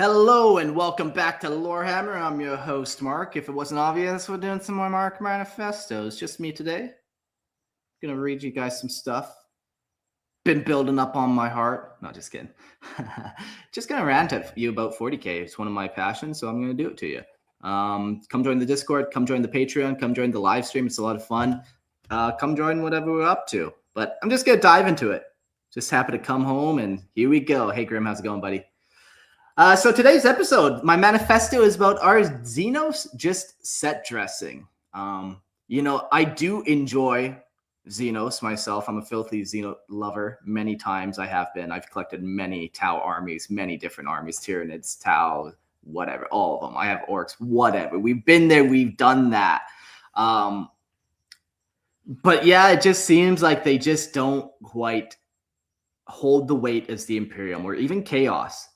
Hello and welcome back to Lorehammer. I'm your host, Mark. If it wasn't obvious, we're doing some more Mark Manifesto. It's just me today. Gonna read you guys some stuff. Been building up on my heart. No, just kidding. Just gonna rant at you about 40K. It's one of my passions, so I'm gonna do it to you. Come join the Discord, come join the Patreon, come join the live stream. It's a lot of fun. Come join whatever we're up to. But I'm just gonna dive into it. Just happy to come home and here we go. Hey Grim, how's it going, buddy? So today's episode, my manifesto is about are Xenos just set dressing? I do enjoy Xenos myself. I'm a filthy Xeno lover. Many times I have been. I've collected many Tau armies, many different armies, Tyranids, Tau, whatever, all of them. I have orcs, whatever. We've been there. We've done that. But yeah, it just seems like they just don't quite hold the weight as the Imperium or even Chaos.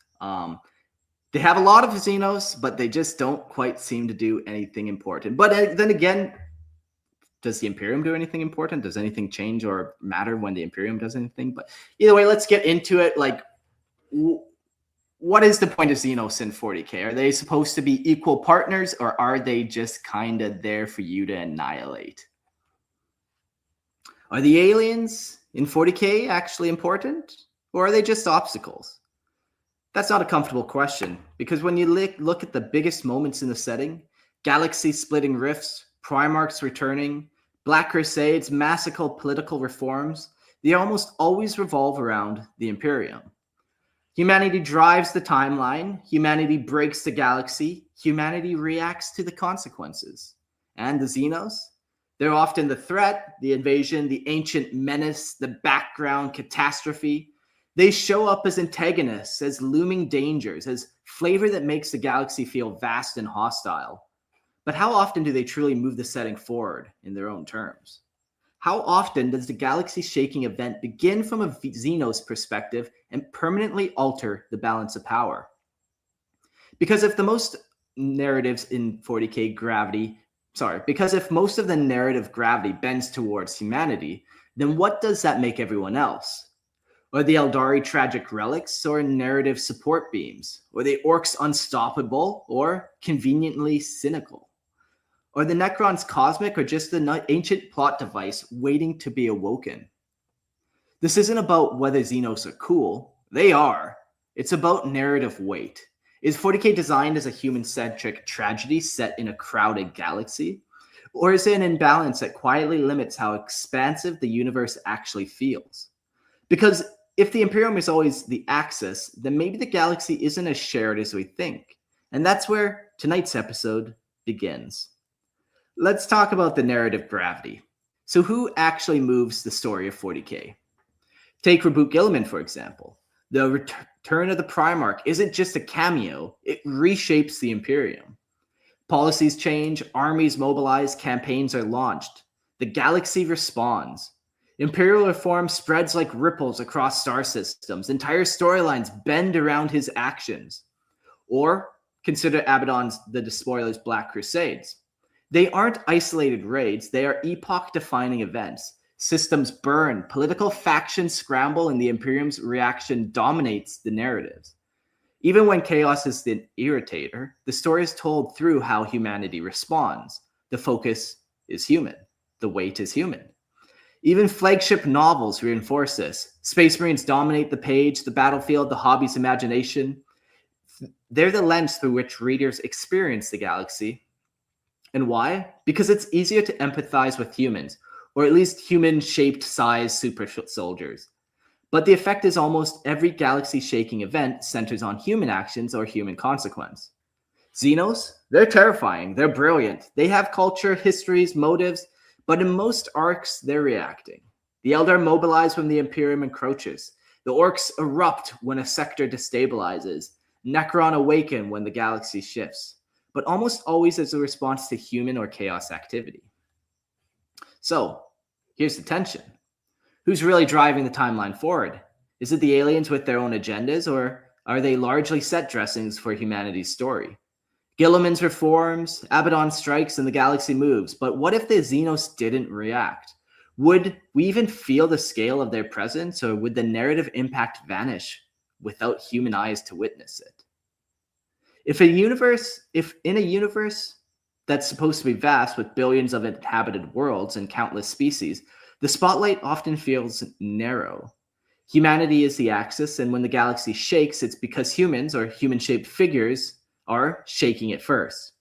They have a lot of Xenos, but they just don't quite seem to do anything important. But then again, does the Imperium do anything important? Does anything change or matter when the Imperium does anything? But either way, let's get into it. Like, what is the point of Xenos in 40K? Are they supposed to be equal partners, or are they just kind of there for you to annihilate? Are the aliens in 40K actually important, or are they just obstacles? That's not a comfortable question, because when you look at the biggest moments in the setting, galaxies splitting rifts, Primarchs returning, Black Crusades, massive political reforms, they almost always revolve around the Imperium. Humanity drives the timeline, humanity breaks the galaxy, humanity reacts to the consequences. And the Xenos? They're often the threat, the invasion, the ancient menace, the background catastrophe. They show up as antagonists, as looming dangers, as flavor that makes the galaxy feel vast and hostile. But how often do they truly move the setting forward in their own terms? How often does the galaxy-shaking event begin from a Xenos perspective and permanently alter the balance of power? Because if most of the narrative gravity bends towards humanity, then what does that make everyone else? Are the Eldari tragic relics or narrative support beams? Are the orcs unstoppable or conveniently cynical? Are the Necrons cosmic or just the ancient plot device waiting to be awoken? This isn't about whether Xenos are cool. They are. It's about narrative weight. Is 40K designed as a human-centric tragedy set in a crowded galaxy? Or is it an imbalance that quietly limits how expansive the universe actually feels? Because if the Imperium is always the axis, then maybe the galaxy isn't as shared as we think. And that's where tonight's episode begins. Let's talk about the narrative gravity. So who actually moves the story of 40K? Take Reboot Gilliman, for example. The return of the Primarch isn't just a cameo, it reshapes the Imperium. Policies change, armies mobilize, campaigns are launched. The galaxy responds. Imperial reform spreads like ripples across star systems. Entire storylines bend around his actions. Or consider Abaddon's The Despoiler's Black Crusades. They aren't isolated raids, they are epoch-defining events. Systems burn, political factions scramble, and the Imperium's reaction dominates the narratives. Even when chaos is the irritator, the story is told through how humanity responds. The focus is human. The weight is human. Even flagship novels reinforce this. Space Marines dominate the page, the battlefield, the hobby's imagination. They're the lens through which readers experience the galaxy. And why? Because it's easier to empathize with humans, or at least human-shaped size super soldiers. But the effect is almost every galaxy-shaking event centers on human actions or human consequence. Xenos, they're terrifying, they're brilliant, they have culture, histories, motives, but in most arcs, they're reacting. The Eldar mobilize when the Imperium encroaches. The orcs erupt when a sector destabilizes. Necron awaken when the galaxy shifts. But almost always as a response to human or chaos activity. So, here's the tension. Who's really driving the timeline forward? Is it the aliens with their own agendas, or are they largely set dressings for humanity's story? Gilliman's reforms, Abaddon strikes, and the galaxy moves. But what if the Xenos didn't react? Would we even feel the scale of their presence, or would the narrative impact vanish without human eyes to witness it? If in a universe that's supposed to be vast with billions of inhabited worlds and countless species, the spotlight often feels narrow. Humanity is the axis, and when the galaxy shakes, it's because humans or human-shaped figures are shaking it first.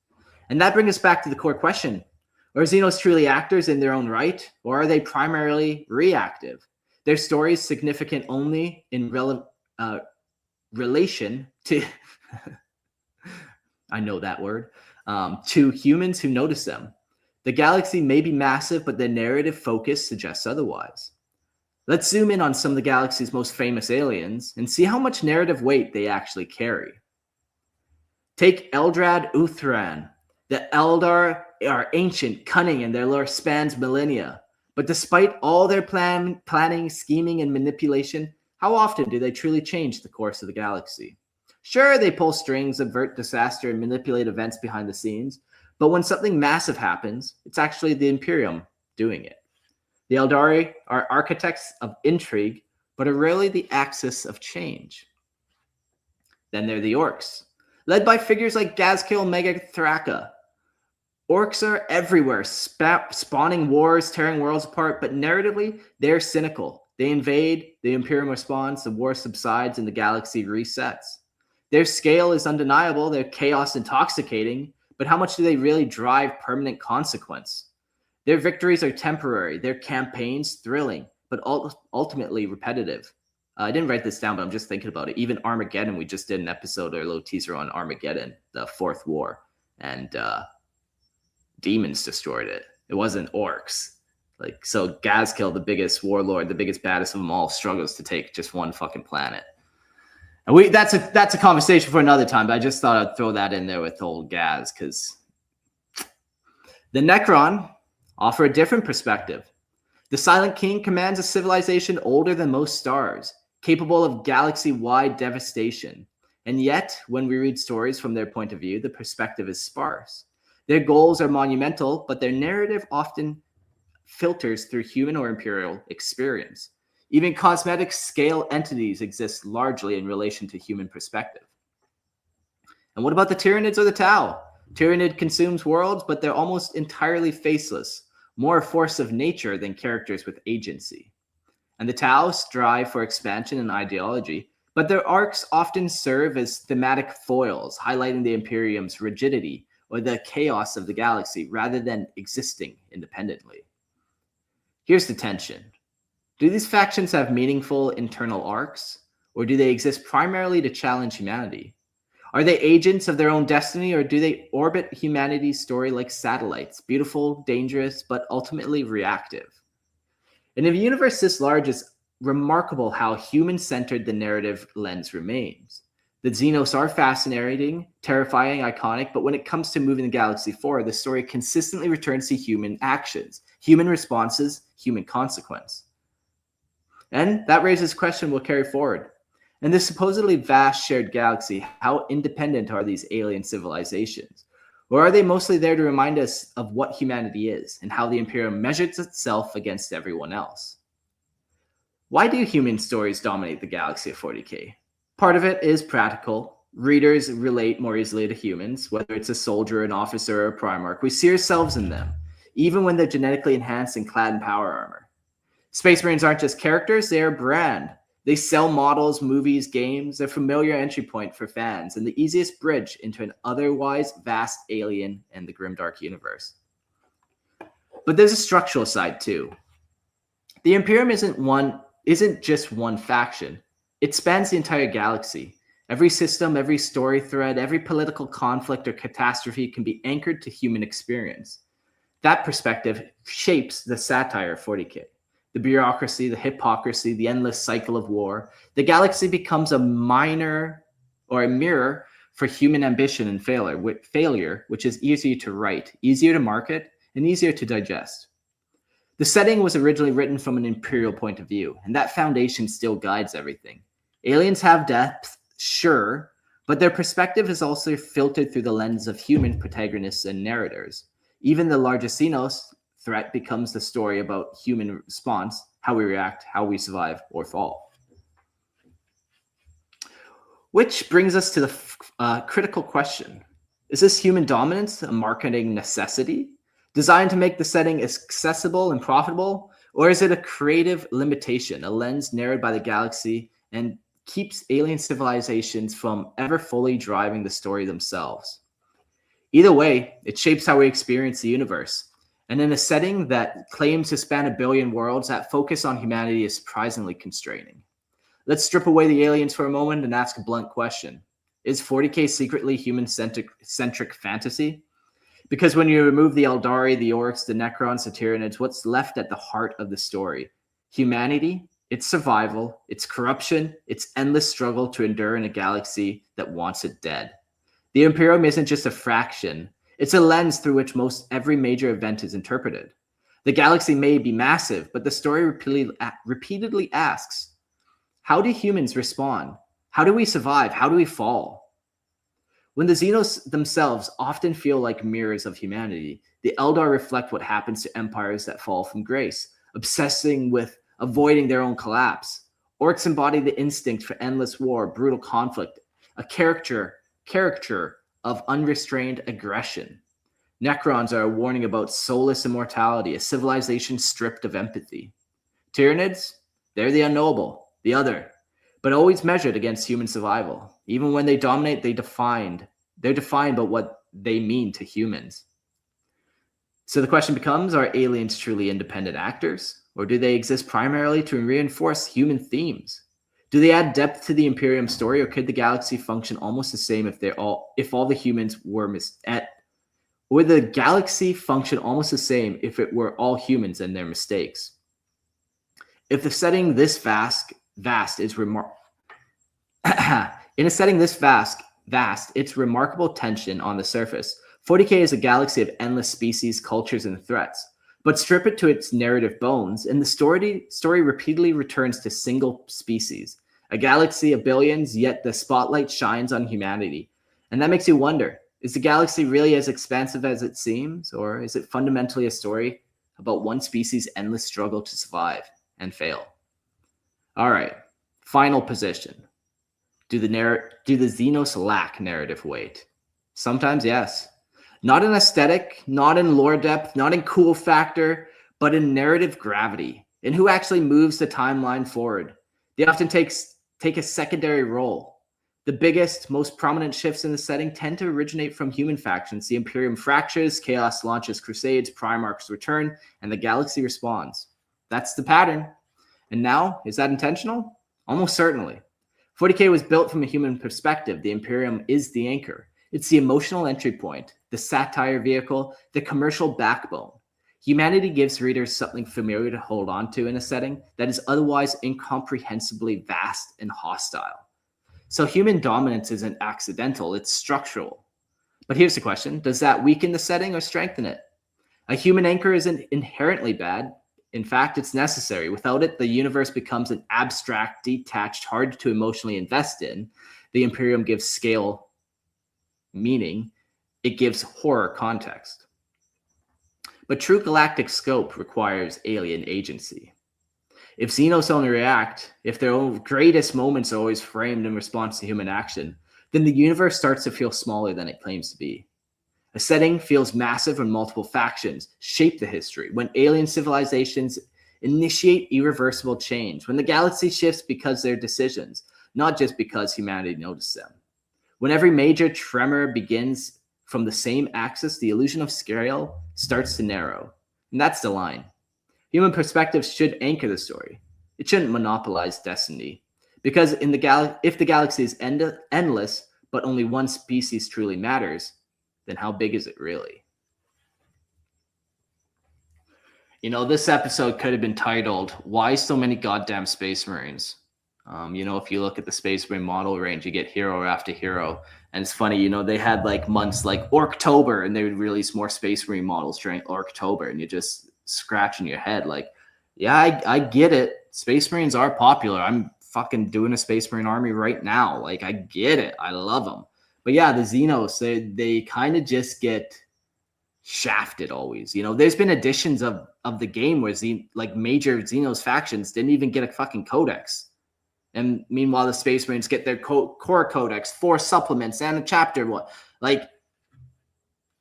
And that brings us back to the core question. Are Xenos truly actors in their own right, or are they primarily reactive? Their story is significant only in relation to, I know that word, to humans who notice them. The galaxy may be massive, but the narrative focus suggests otherwise. Let's zoom in on some of the galaxy's most famous aliens and see how much narrative weight they actually carry. Take Eldrad Ulthran. The Eldar are ancient, cunning, and their lore spans millennia. But despite all their planning, scheming, and manipulation, how often do they truly change the course of the galaxy? Sure, they pull strings, avert disaster, and manipulate events behind the scenes, but when something massive happens, it's actually the Imperium doing it. The Eldari are architects of intrigue, but are rarely the axis of change. Then there are the Orcs, led by figures like Ghazghkull, Mega Thraka. Orcs are everywhere, spawning wars, tearing worlds apart, but narratively, they're cynical. They invade, the Imperium responds, the war subsides, and the galaxy resets. Their scale is undeniable, their chaos intoxicating, but how much do they really drive permanent consequence? Their victories are temporary, their campaigns thrilling, but ultimately repetitive. I didn't write this down, but I'm just thinking about it. Even Armageddon, we just did an episode or a little teaser on Armageddon, the Fourth War, and demons destroyed it. It wasn't orcs. So Ghazghkull, the biggest warlord, the biggest baddest of them all, struggles to take just one fucking planet. And that's a conversation for another time, but I just thought I'd throw that in there with old Gaz, because the Necron offer a different perspective. The Silent King commands a civilization older than most stars, capable of galaxy-wide devastation. And yet, when we read stories from their point of view, the perspective is sparse. Their goals are monumental, but their narrative often filters through human or imperial experience. Even cosmetic scale entities exist largely in relation to human perspective. And what about the Tyranids or the Tau? Tyranid consumes worlds, but they're almost entirely faceless, more a force of nature than characters with agency. And the Tau strive for expansion and ideology, but their arcs often serve as thematic foils, highlighting the Imperium's rigidity or the chaos of the galaxy rather than existing independently. Here's the tension. Do these factions have meaningful internal arcs, or do they exist primarily to challenge humanity? Are they agents of their own destiny, or do they orbit humanity's story like satellites, beautiful, dangerous, but ultimately reactive? In a universe this large, it's remarkable how human-centered the narrative lens remains. The Xenos are fascinating, terrifying, iconic, but when it comes to moving the galaxy forward, the story consistently returns to human actions, human responses, human consequence. And that raises a question we'll carry forward. In this supposedly vast shared galaxy, how independent are these alien civilizations? Or are they mostly there to remind us of what humanity is and how the Imperium measures itself against everyone else? Why do human stories dominate the galaxy of 40K? Part of it is practical. Readers relate more easily to humans, whether it's a soldier, an officer, or a Primarch. We see ourselves in them, even when they're genetically enhanced and clad in power armor. Space Marines aren't just characters, they are a brand. They sell models, movies, games, a familiar entry point for fans, and the easiest bridge into an otherwise vast alien and the grimdark universe. But there's a structural side too. The Imperium isn't just one faction. It spans the entire galaxy. Every system, every story thread, every political conflict or catastrophe can be anchored to human experience. That perspective shapes the satire of 40K. The bureaucracy, the hypocrisy, the endless cycle of war. The galaxy becomes a mirror for human ambition and failure, which is easier to write, easier to market, and easier to digest. The setting was originally written from an imperial point of view, and that foundation still guides everything. Aliens have depth, sure, but their perspective is also filtered through the lens of human protagonists and narrators. Even the largest Xenos threat becomes the story about human response, how we react, how we survive or fall. Which brings us to the critical question. Is this human dominance a marketing necessity designed to make the setting accessible and profitable? Or is it a creative limitation, a lens narrowed by the galaxy and keeps alien civilizations from ever fully driving the story themselves? Either way, it shapes how we experience the universe. And in a setting that claims to span a billion worlds, that focus on humanity is surprisingly constraining. Let's strip away the aliens for a moment and ask a blunt question. Is 40K secretly human-centric fantasy? Because when you remove the Eldari, the Orcs, the Necrons, the Tyranids, what's left at the heart of the story? Humanity, its survival, its corruption, its endless struggle to endure in a galaxy that wants it dead. The Imperium isn't just a fraction. It's a lens through which most every major event is interpreted. The galaxy may be massive, but the story repeatedly asks, how do humans respond? How do we survive? How do we fall? When the Xenos themselves often feel like mirrors of humanity, the Eldar reflect what happens to empires that fall from grace, obsessing with avoiding their own collapse. Orcs embody the instinct for endless war, brutal conflict, a caricature of unrestrained aggression. Necrons are a warning about soulless immortality, a civilization stripped of empathy. Tyranids, they're the unknowable, the other, but always measured against human survival. Even when they dominate, they're defined by what they mean to humans. So the question becomes, are aliens truly independent actors? Or do they exist primarily to reinforce human themes? Do they add depth to the Imperium story, or could the galaxy function almost the same if all the humans were would the galaxy function almost the same if it were all humans and their mistakes? If the setting this vast is in a setting this vast, it's remarkable tension on the surface. 40K is a galaxy of endless species, cultures, and threats. But strip it to its narrative bones, and the story repeatedly returns to single species. A galaxy of billions, yet the spotlight shines on humanity. And that makes you wonder, is the galaxy really as expansive as it seems? Or is it fundamentally a story about one species' endless struggle to survive and fail? All right, final position. Do the Xenos lack narrative weight? Sometimes, yes. Not in aesthetic, not in lore depth, not in cool factor, but in narrative gravity, in who actually moves the timeline forward. They often take a secondary role. The biggest, most prominent shifts in the setting tend to originate from human factions. The Imperium fractures, Chaos launches crusades, Primarchs return, and the galaxy responds. That's the pattern. And now, is that intentional? Almost certainly. 40K was built from a human perspective. The Imperium is the anchor. It's the emotional entry point, the satire vehicle, the commercial backbone. Humanity gives readers something familiar to hold on to in a setting that is otherwise incomprehensibly vast and hostile. So human dominance isn't accidental, it's structural. But here's the question, does that weaken the setting or strengthen it? A human anchor isn't inherently bad. In fact, it's necessary. Without it, the universe becomes an abstract, detached, hard to emotionally invest in. The Imperium gives scale, meaning it gives horror context. But true galactic scope requires alien agency. If Xenos only react, if their own greatest moments are always framed in response to human action, then the universe starts to feel smaller than it claims to be. A setting feels massive when multiple factions shape the history, when alien civilizations initiate irreversible change, when the galaxy shifts because of their decisions, not just because humanity noticed them. When every major tremor begins from the same axis, the illusion of scale starts to narrow. And that's the line. Human perspective should anchor the story. It shouldn't monopolize destiny. Because if the galaxy is endless, but only one species truly matters, then how big is it really? You know, this episode could have been titled, Why So Many Goddamn Space Marines? If you look at the Space Marine model range, you get hero after hero. And it's funny, they had like months like Orktober, and they would release more Space Marine models during Orktober, and you're just scratching your head like, yeah, I get it. Space Marines are popular. I'm fucking doing a Space Marine army right now. Like, I get it. I love them. But yeah, the Xenos, they kind of just get shafted always. There's been editions of the game where major Xenos factions didn't even get a fucking codex. And meanwhile, the Space Marines get their core codex, 4 supplements, and a chapter. What? Like,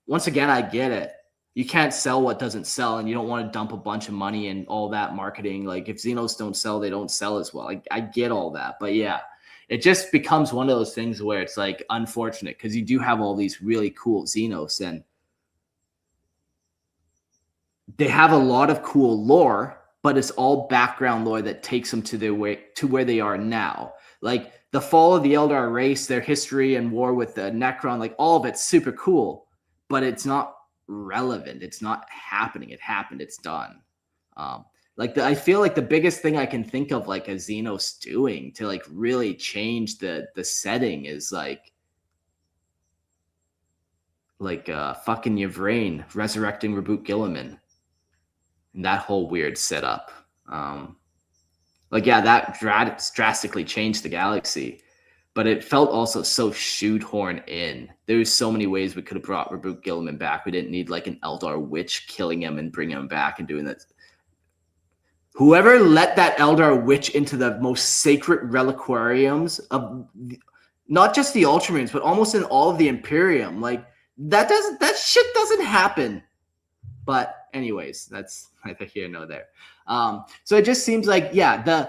once again, I get it. You can't sell what doesn't sell, and you don't want to dump a bunch of money and all that marketing. Like, if Xenos don't sell, they don't sell as well. I get all that. But yeah, it just becomes one of those things where it's like unfortunate because you do have all these really cool Xenos, and they have a lot of cool lore, but it's all background lore that takes them to where they are now. Like the fall of the Eldar race, their history and war with the Necron, like all of it's super cool, but it's not relevant. It's not happening. It happened. It's done. I feel like the biggest thing I can think of like a Xenos doing to like really change the setting is like fucking Yvrain resurrecting Reboot Gilliman. And that whole weird setup. That drastically changed the galaxy, but it felt also so shoehorned in. There's so many ways we could have brought Reboot Gilliman back. We didn't need like an Eldar witch killing him and bringing him back and doing that. Whoever let that Eldar witch into the most sacred reliquariums of not just the Ultramarines, but almost in all of the Imperium, like that shit doesn't happen. But anyways, that's neither here nor there. So it just seems like, yeah,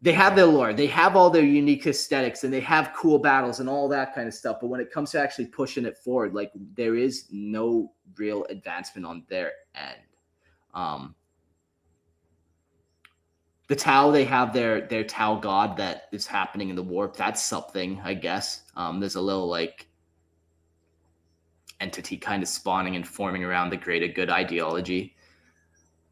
they have their lore, they have all their unique aesthetics, and they have cool battles and all that kind of stuff. But when it comes to actually pushing it forward, like there is no real advancement on their end. The Tau, they have their Tau god that is happening in the warp. That's something, I guess. There's a little like entity kind of spawning and forming around the greater good ideology.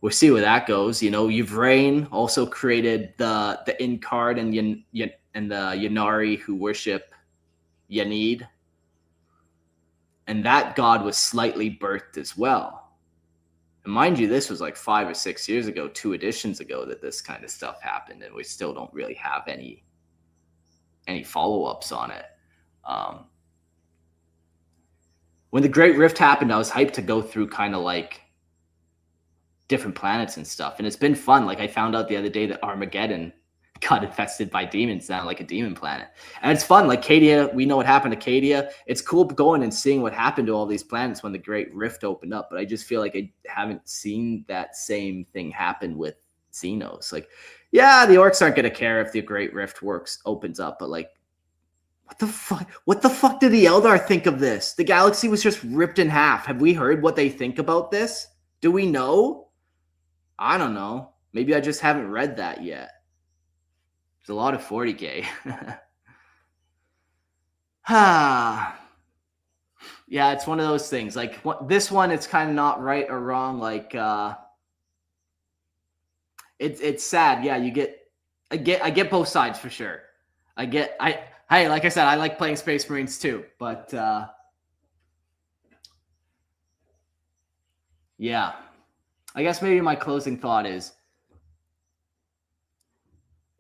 We'll see where that goes. You know, Yvrain also created the Incard and the Yanari who worship Yanid. And that god was slightly birthed as well. And mind you, this was like 5 or 6 years ago, 2 editions ago that this kind of stuff happened, and we still don't really have any follow-ups on it. When the Great Rift happened, I was hyped to go through kind of like different planets and stuff. And it's been fun. Like I found out the other day that Armageddon got infested by demons now, like a demon planet. And it's fun. Like Cadia, we know what happened to Cadia. It's cool going and seeing what happened to all these planets when the Great Rift opened up. But I just feel like I haven't seen that same thing happen with Xenos. Like, yeah, the orcs aren't going to care if the Great Rift opens up, but like, what the fuck did the Eldar think of this? The galaxy was just ripped in half. Have we heard what they think about this? Do we know? I don't know. Maybe I just haven't read that yet. There's a lot of 40K. Yeah, it's one of those things. Like this one, it's kind of not right or wrong. Like it's sad. Yeah, I get both sides for sure. Hey, like I said, I like playing Space Marines too, but yeah. I guess maybe my closing thought is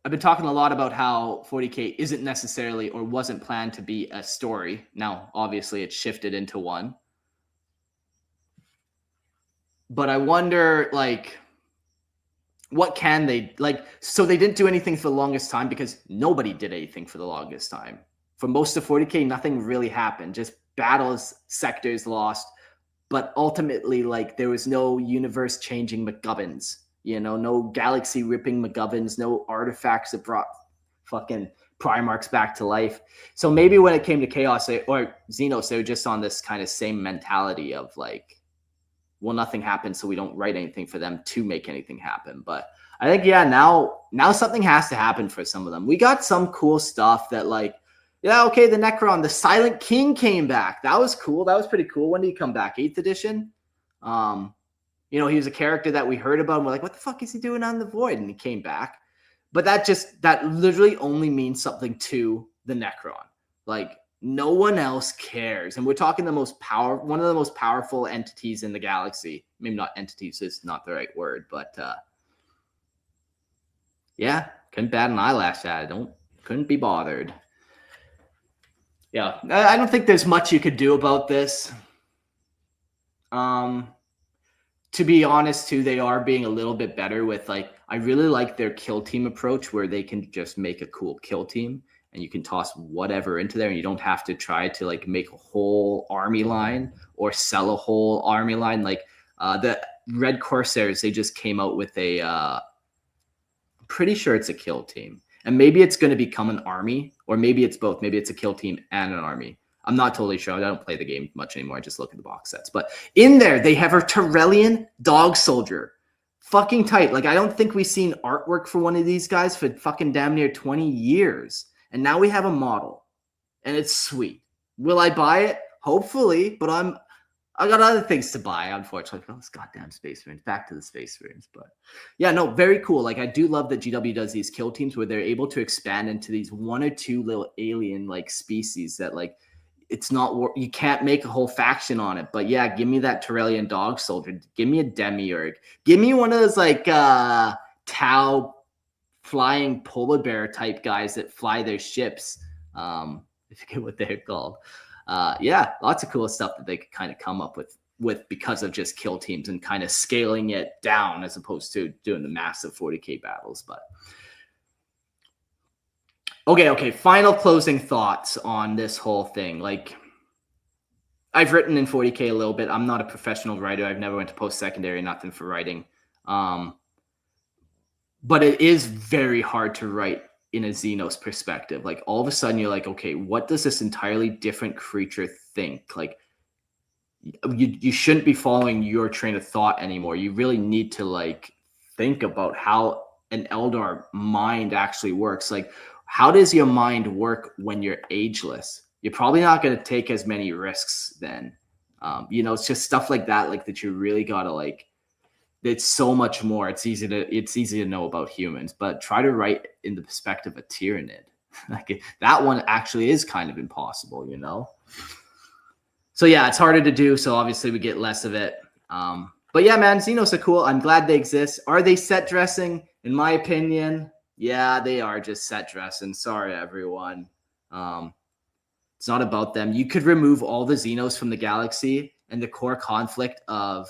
I've been talking a lot about how 40K isn't necessarily or wasn't planned to be a story. Now, obviously, it's shifted into one. But I wonder, like, what can they, like, so they didn't do anything for the longest time because nobody did anything for the longest time. For most of 40K, nothing really happened. Just battles, sectors lost. But ultimately, like, there was no universe-changing McGubbins. You know, no galaxy-ripping McGubbins, no artifacts that brought fucking Primarchs back to life. So maybe when it came to Chaos or Xenos, they were just on this kind of same mentality of, like, well, nothing happened, so we don't write anything for them to make anything happen. But I think, yeah, now something has to happen for some of them. We got some cool stuff that, like, yeah, okay, the Necron, the Silent King came back. That was cool. That was pretty cool. When did he come back? 8th edition? You know, he was a character that we heard about, and we're like, what the fuck is he doing on the Void? And he came back. But that literally only means something to the Necron. Like, no one else cares. And we're talking one of the most powerful entities in the galaxy. Maybe not entities, is not the right word, but yeah, couldn't bat an eyelash at it. Couldn't be bothered. Yeah, I don't think there's much you could do about this. to be honest, too, they are being a little bit better with like, I really like their kill team approach where they can just make a cool kill team and you can toss whatever into there and you don't have to try to like make a whole army line or sell a whole army line. Like the Red Corsairs, they just came out with a, I'm pretty sure it's a kill team. And maybe it's going to become an army, or maybe it's both. Maybe it's a kill team and an army. I'm not totally sure. I don't play the game much anymore. I just look at the box sets. But in there, they have a Tyrellian dog soldier. Fucking tight. Like, I don't think we've seen artwork for one of these guys for fucking damn near 20 years. And now we have a model. And it's sweet. Will I buy it? Hopefully. But I got other things to buy, unfortunately. Oh, this goddamn Space Marines. Back to the Space Marines. But yeah, no, very cool. Like, I do love that GW does these kill teams where they're able to expand into these one or two little alien-like species that, like, it's not, you can't make a whole faction on it. But yeah, give me that Tyrellian dog soldier. Give me a Demiurge. Give me one of those, like, Tau flying polar bear type guys that fly their ships. I forget what they're called. Yeah, lots of cool stuff that they could kind of come up with because of just kill teams and kind of scaling it down as opposed to doing the massive 40K battles. But okay. Final closing thoughts on this whole thing. Like, I've written in 40K a little bit. I'm not a professional writer. I've never went to post-secondary, nothing for writing. But it is very hard to write in a Xenos perspective. Like, all of a sudden you're like, okay, what does this entirely different creature think? Like, you shouldn't be following your train of thought anymore. You really need to like think about how an Eldar mind actually works. Like, how does your mind work when you're ageless? You're probably not going to take as many risks then. It's just stuff like that you really got to like, it's so much more. It's easy to know about humans, but try to write in the perspective of Tyranid. Like, that one actually is kind of impossible, So yeah, it's harder to do. So obviously we get less of it. But yeah, man, Xenos are cool. I'm glad they exist. Are they set dressing? In my opinion, yeah, they are just set dressing. Sorry, everyone. It's not about them. You could remove all the Xenos from the galaxy and the core conflict of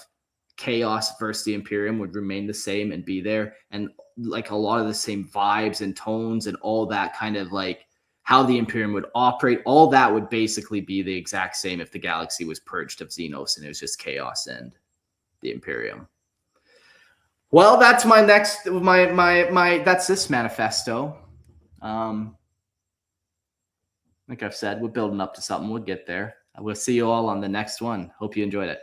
Chaos versus the Imperium would remain the same and be there. And like a lot of the same vibes and tones and all that kind of like how the Imperium would operate, all that would basically be the exact same if the galaxy was purged of Xenos and it was just Chaos and the Imperium. Well, that's my next, that's this manifesto. Like I've said, we're building up to something. We'll get there. We'll see you all on the next one. Hope you enjoyed it.